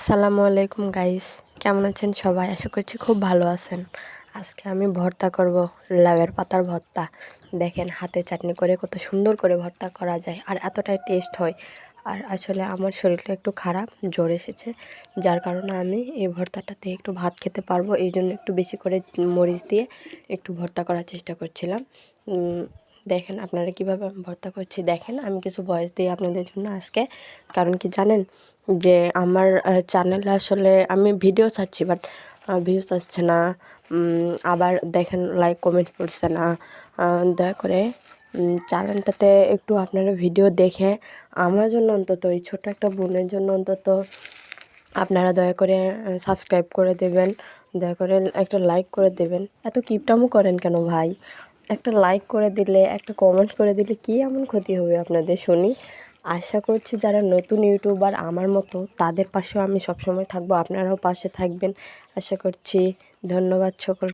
আসসালামু আলাইকুম গাইস, কেমন আছেন সবাই? আশা করছি খুব ভালো আছেন। আজকে আমি ভর্তা করব, লাউয়ের পাতার ভর্তা। দেখেন, হাতে চাটনি করে কত সুন্দর করে ভর্তা করা যায় আর এতটাই টেস্ট হয়। আর আসলে আমার শরীরটা একটু খারাপ, জ্বর এসেছে, যার কারণে আমি এই ভর্তাটাতে একটু ভাত খেতে পারবো, এই জন্য একটু বেশি করে মরিচ দিয়ে একটু ভর্তা করার চেষ্টা করছিলাম। দেখেন আপনারা কীভাবে আমি ভর্তা করছি। দেখেন, আমি কিছু ভয়েস দিই আপনাদের জন্য আজকে। কারণ কি জানেন, যে আমার চ্যানেলে আসলে আমি ভিডিও ছাড়ছি, বাট ভিউজ আসছে না। আবার দেখেন, লাইক কমেন্ট করছে না। দয়া করে চ্যানেলটাতে একটু আপনারা ভিডিও দেখে আমার জন্য অন্তত, এই ছোটো একটা বোনের জন্য অন্তত আপনারা দয়া করে সাবস্ক্রাইব করে দেবেন। দয়া করে একটা লাইক করে দেবেন। এত কিপটামো করেন কেন ভাই? একটা লাইক করে দিলে, একটা কমেন্ট করে দিলে কী এমন ক্ষতি হবে আপনাদের শুনি? আশা করছি যারা নতুন ইউটিউবার আমার মতো, তাদের পাশেও আমি সবসময় থাকবো, আপনারাও পাশে থাকবেন আশা করছি। ধন্যবাদ সকল।